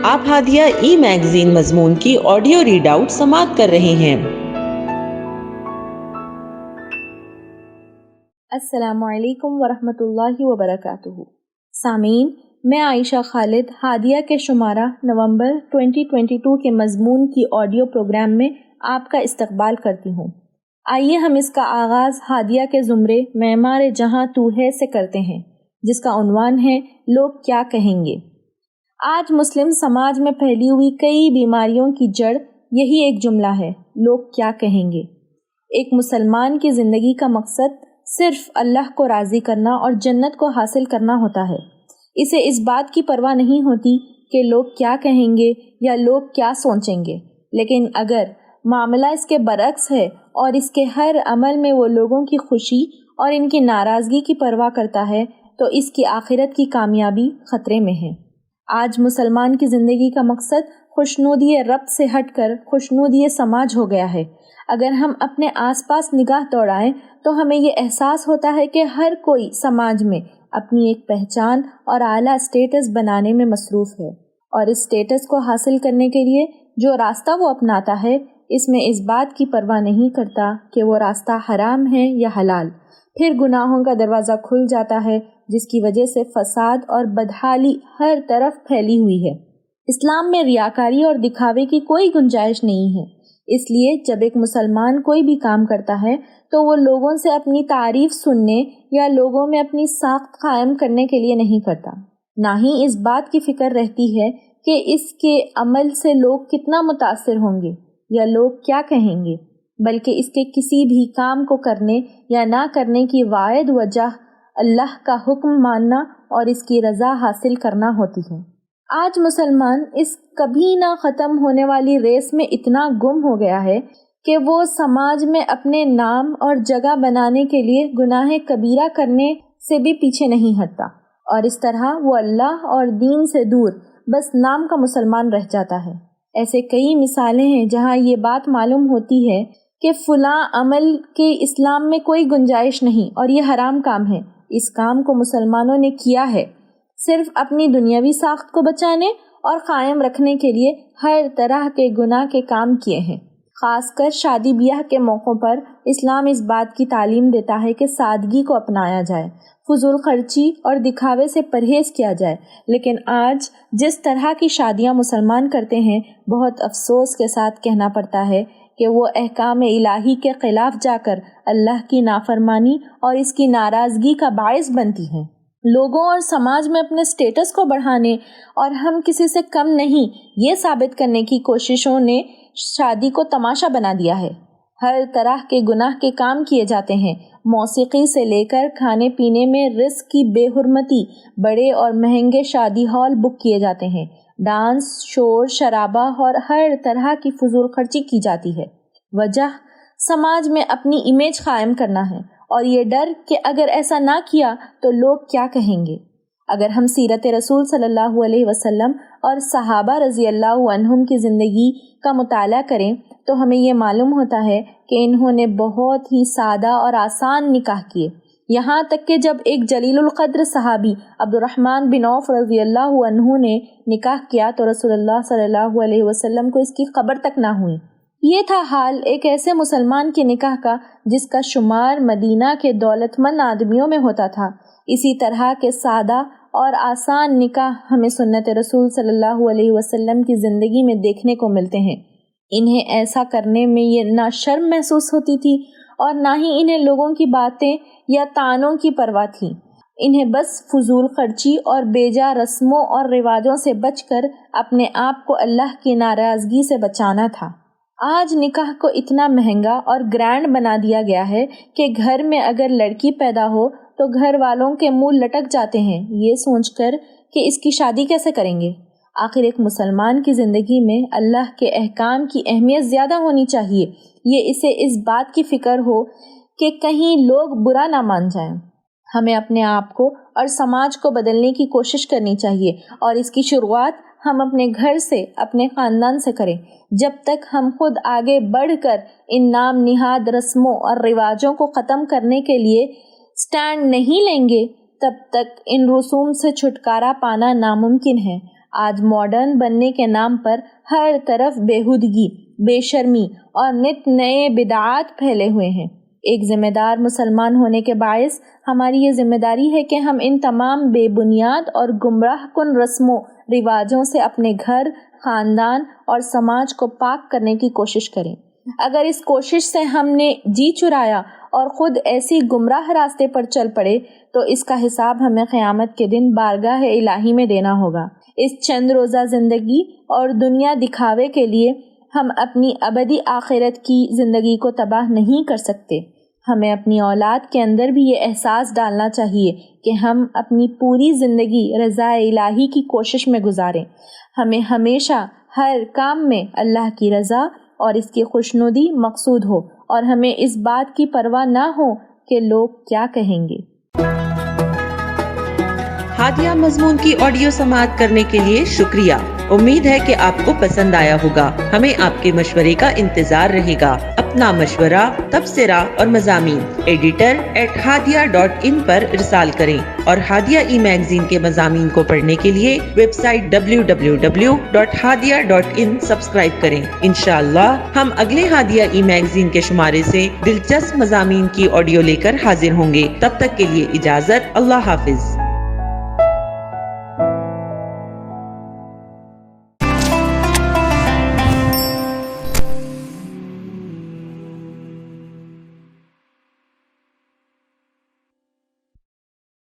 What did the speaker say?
آپ ہادیہ ای میگزین مضمون کی آڈیو ریڈ آؤٹ سماعت کر رہے ہیں۔ السلام علیکم ورحمۃ اللہ وبرکاتہ۔ سامعین، میں عائشہ خالد ہادیہ کے شمارہ نومبر 2022 کے مضمون کی آڈیو پروگرام میں آپ کا استقبال کرتی ہوں۔ آئیے ہم اس کا آغاز ہادیہ کے زمرے معمار جہاں تو ہے سے کرتے ہیں، جس کا عنوان ہے لوگ کیا کہیں گے۔ آج مسلم سماج میں پھیلی ہوئی کئی بیماریوں کی جڑ یہی ایک جملہ ہے، لوگ کیا کہیں گے۔ ایک مسلمان کی زندگی کا مقصد صرف اللہ کو راضی کرنا اور جنت کو حاصل کرنا ہوتا ہے۔ اسے اس بات کی پرواہ نہیں ہوتی کہ لوگ کیا کہیں گے یا لوگ کیا سوچیں گے، لیکن اگر معاملہ اس کے برعکس ہے اور اس کے ہر عمل میں وہ لوگوں کی خوشی اور ان کی ناراضگی کی پرواہ کرتا ہے تو اس کی آخرت کی کامیابی خطرے میں ہے۔ آج مسلمان کی زندگی کا مقصد خوشنودی رب سے ہٹ کر خوشنودی سماج ہو گیا ہے۔ اگر ہم اپنے آس پاس نگاہ دوڑائیں تو ہمیں یہ احساس ہوتا ہے کہ ہر کوئی سماج میں اپنی ایک پہچان اور اعلیٰ اسٹیٹس بنانے میں مصروف ہے، اور اس اسٹیٹس کو حاصل کرنے کے لیے جو راستہ وہ اپناتا ہے اس میں اس بات کی پرواہ نہیں کرتا کہ وہ راستہ حرام ہے یا حلال۔ پھر گناہوں کا دروازہ کھل جاتا ہے، جس کی وجہ سے فساد اور بدحالی ہر طرف پھیلی ہوئی ہے۔ اسلام میں ریاکاری اور دکھاوے کی کوئی گنجائش نہیں ہے، اس لیے جب ایک مسلمان کوئی بھی کام کرتا ہے تو وہ لوگوں سے اپنی تعریف سننے یا لوگوں میں اپنی ساخت قائم کرنے کے لیے نہیں کرتا، نہ ہی اس بات کی فکر رہتی ہے کہ اس کے عمل سے لوگ کتنا متاثر ہوں گے یا لوگ کیا کہیں گے، بلکہ اس کے کسی بھی کام کو کرنے یا نہ کرنے کی واحد وجہ اللہ کا حکم ماننا اور اس کی رضا حاصل کرنا ہوتی ہے۔ آج مسلمان اس کبھی نہ ختم ہونے والی ریس میں اتنا گم ہو گیا ہے کہ وہ سماج میں اپنے نام اور جگہ بنانے کے لیے گناہ کبیرہ کرنے سے بھی پیچھے نہیں ہٹتا، اور اس طرح وہ اللہ اور دین سے دور بس نام کا مسلمان رہ جاتا ہے۔ ایسے کئی مثالیں ہیں جہاں یہ بات معلوم ہوتی ہے کہ فلاں عمل کے اسلام میں کوئی گنجائش نہیں اور یہ حرام کام ہے۔ اس کام کو مسلمانوں نے کیا ہے صرف اپنی دنیاوی ساخت کو بچانے اور قائم رکھنے کے لیے ہر طرح کے گناہ کے کام کیے ہیں۔ خاص کر شادی بیاہ کے موقعوں پر اسلام اس بات کی تعلیم دیتا ہے کہ سادگی کو اپنایا جائے، فضول خرچی اور دکھاوے سے پرہیز کیا جائے، لیکن آج جس طرح کی شادیاں مسلمان کرتے ہیں، بہت افسوس کے ساتھ کہنا پڑتا ہے کہ وہ احکام الہی کے خلاف جا کر اللہ کی نافرمانی اور اس کی ناراضگی کا باعث بنتی ہیں۔ لوگوں اور سماج میں اپنے سٹیٹس کو بڑھانے اور ہم کسی سے کم نہیں یہ ثابت کرنے کی کوششوں نے شادی کو تماشا بنا دیا ہے۔ ہر طرح کے گناہ کے کام کیے جاتے ہیں، موسیقی سے لے کر کھانے پینے میں رزق کی بے حرمتی، بڑے اور مہنگے شادی ہال بک کیے جاتے ہیں، ڈانس، شور شرابہ اور ہر طرح کی فضول خرچی کی جاتی ہے۔ وجہ سماج میں اپنی امیج قائم کرنا ہے، اور یہ ڈر کہ اگر ایسا نہ کیا تو لوگ کیا کہیں گے۔ اگر ہم سیرت رسول صلی اللہ علیہ وسلم اور صحابہ رضی اللہ عنہم کی زندگی کا مطالعہ کریں تو ہمیں یہ معلوم ہوتا ہے کہ انہوں نے بہت ہی سادہ اور آسان نکاح کیے، یہاں تک کہ جب ایک جلیل القدر صحابی عبد الرحمن بن عوف رضی اللہ عنہ نے نکاح کیا تو رسول اللہ صلی اللہ علیہ وسلم کو اس کی خبر تک نہ ہوئی۔ یہ تھا حال ایک ایسے مسلمان کے نکاح کا جس کا شمار مدینہ کے دولت مند آدمیوں میں ہوتا تھا۔ اسی طرح کے سادہ اور آسان نکاح ہمیں سنت رسول صلی اللہ علیہ وسلم کی زندگی میں دیکھنے کو ملتے ہیں۔ انہیں ایسا کرنے میں یہ نہ شرم محسوس ہوتی تھی اور نہ ہی انہیں لوگوں کی باتیں یا طعنوں کی پرواہ تھی۔ انہیں بس فضول خرچی اور بیجا رسموں اور رواجوں سے بچ کر اپنے آپ کو اللہ کی ناراضگی سے بچانا تھا۔ آج نکاح کو اتنا مہنگا اور گرینڈ بنا دیا گیا ہے کہ گھر میں اگر لڑکی پیدا ہو تو گھر والوں کے منہ لٹک جاتے ہیں یہ سوچ کر کہ اس کی شادی کیسے کریں گے۔ آخر ایک مسلمان کی زندگی میں اللہ کے احکام کی اہمیت زیادہ ہونی چاہیے، یہ اسے اس بات کی فکر ہو کہ کہیں لوگ برا نہ مان جائیں۔ ہمیں اپنے آپ کو اور سماج کو بدلنے کی کوشش کرنی چاہیے، اور اس کی شروعات ہم اپنے گھر سے، اپنے خاندان سے کریں۔ جب تک ہم خود آگے بڑھ کر ان نام نہاد رسموں اور رواجوں کو ختم کرنے کے لیے سٹینڈ نہیں لیں گے، تب تک ان رسوم سے چھٹکارا پانا ناممکن ہے۔ آج ماڈرن بننے کے نام پر ہر طرف بےہودگی، بے شرمی اور نت نئے بدعات پھیلے ہوئے ہیں۔ ایک ذمہ دار مسلمان ہونے کے باعث ہماری یہ ذمہ داری ہے کہ ہم ان تمام بے بنیاد اور گمراہ کن رسم و رواجوں سے اپنے گھر، خاندان اور سماج کو پاک کرنے کی کوشش کریں۔ اگر اس کوشش سے ہم نے جی چرایا اور خود ایسی گمراہ راستے پر چل پڑے تو اس کا حساب ہمیں قیامت کے دن بارگاہ الہی میں دینا ہوگا۔ اس چند روزہ زندگی اور دنیا دکھاوے کے لیے ہم اپنی ابدی آخرت کی زندگی کو تباہ نہیں کر سکتے۔ ہمیں اپنی اولاد کے اندر بھی یہ احساس ڈالنا چاہیے کہ ہم اپنی پوری زندگی رضا الہی کی کوشش میں گزاریں۔ ہمیں ہمیشہ ہر کام میں اللہ کی رضا اور اس کی خوشنودی مقصود ہو، اور ہمیں اس بات کی پرواہ نہ ہو کہ لوگ کیا کہیں گے۔ ہادیہ مضمون کی آڈیو سماعت کرنے کے لیے شکریہ۔ امید ہے کہ آپ کو پسند آیا ہوگا۔ ہمیں آپ کے مشورے کا انتظار رہے گا۔ اپنا مشورہ، تبصرہ اور مضامین editor@hadia.in پر ارسال کریں، اور ہادیہ ای میگزین کے مضامین کو پڑھنے کے لیے ویب سائٹ www.hadia.in سبسکرائب کریں۔ انشاءاللہ ہم اگلے ہادیہ ای میگزین کے شمارے سے دلچسپ مضامین کی آڈیو لے کر حاضر ہوں گے۔ تب تک کے لیے اجازت۔ اللہ حافظ۔